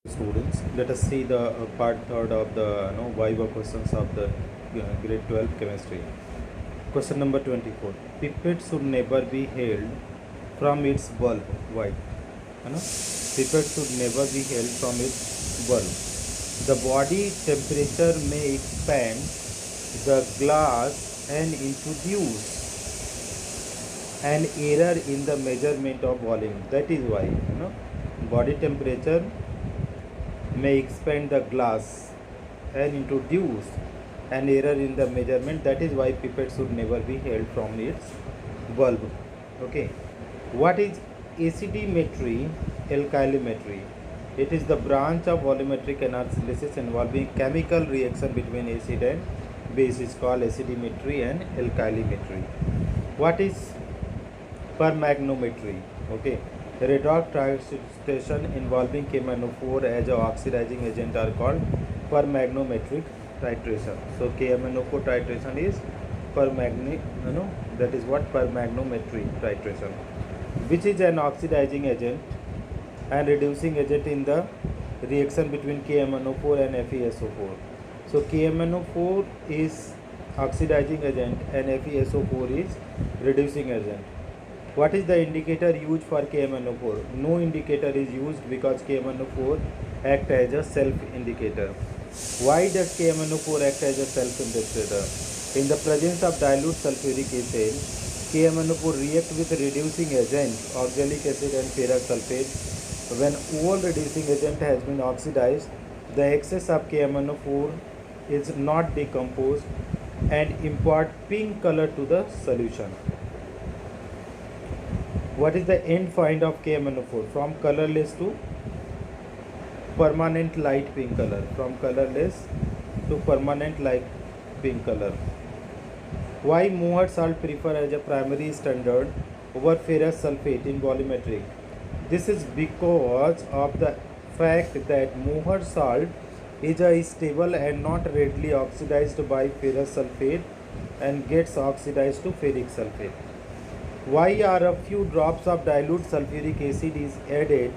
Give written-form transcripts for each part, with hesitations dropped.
Students, let us see the part third of the Viva questions of the grade 12 chemistry. Question number 24. Pipette should never be held from its bulb. Why? Pipette should never be held from its bulb. The body temperature may expand the glass and introduce an error in the measurement of volume. That is why body temperature may expand the glass and introduce an error in the measurement. That is why pipette should never be held from its bulb. Okay. What is acidimetry, alkylimetry? It is the branch of volumetric analysis involving chemical reaction between acid and base is called acidimetry and alkylimetry. What is permagnometry? Okay. Redox titration involving KMnO4 as an oxidizing agent are called permagnometric titration. So KMnO4 titration is that is what permagnometry titration, which is an oxidizing agent and reducing agent in the reaction between KMnO4 and FeSO4. So KMnO4 is oxidizing agent and FeSO4 is reducing agent. What is the indicator used for KMnO4? No indicator is used because KMnO4 act as a self-indicator. Why does KMnO4 act as a self-indicator? In the presence of dilute sulfuric acid, KMnO4 react with reducing agent, oxalic acid and ferrous sulfate. When all reducing agent has been oxidized, the excess of KMnO4 is not decomposed and impart pink color to the solution. What is the end find of KMnO4? From colorless to permanent light pink color. From colorless to permanent light pink color. Why Mohr salt prefer as a primary standard over ferrous sulfate in volumetric? This is because of the fact that Mohr salt is a stable and not readily oxidized by ferrous sulfate and gets oxidized to ferric sulfate. Why are a few drops of dilute sulfuric acid is added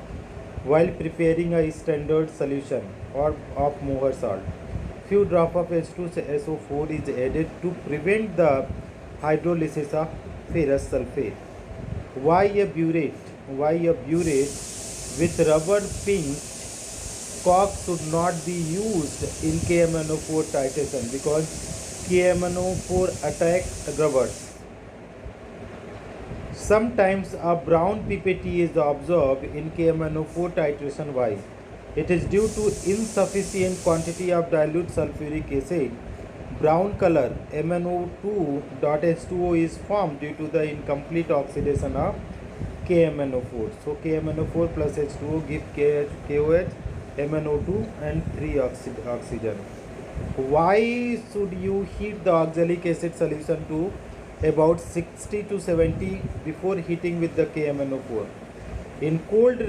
while preparing a standard solution or of Mohr salt? Few drops of H2SO4 is added to prevent the hydrolysis of ferrous sulfate. Why a burette? Why a burette with rubber pink cork should not be used in KMnO4 titration? Because KMnO4 attack rubbers. Sometimes a brown pipette is observed in KMnO4 titration. Why? It is due to insufficient quantity of dilute sulfuric acid. Brown color MnO2.H2O is formed due to the incomplete oxidation of KMnO4. So KMnO4 plus H2O give KOH, MnO2 and 3 oxygen. Why should you heat the oxalic acid solution to about 60 to 70 before heating with the KMnO4? In cold, the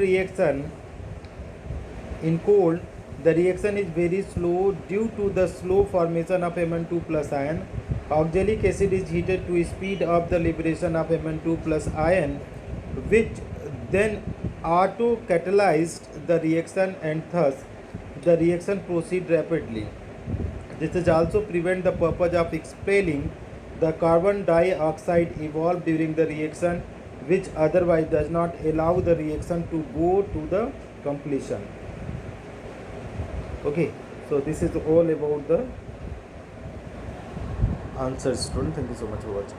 reaction is very slow due to the slow formation of Mn2 plus ion. Oxalic acid is heated to speed up the liberation of Mn2 plus ion, which then auto-catalyzed the reaction and thus the reaction proceeds rapidly. This is also prevent the purpose of expelling the carbon dioxide evolved during the reaction, which otherwise does not allow the reaction to go to the completion. Okay, so this is all about the answers, students. Thank you so much for watching.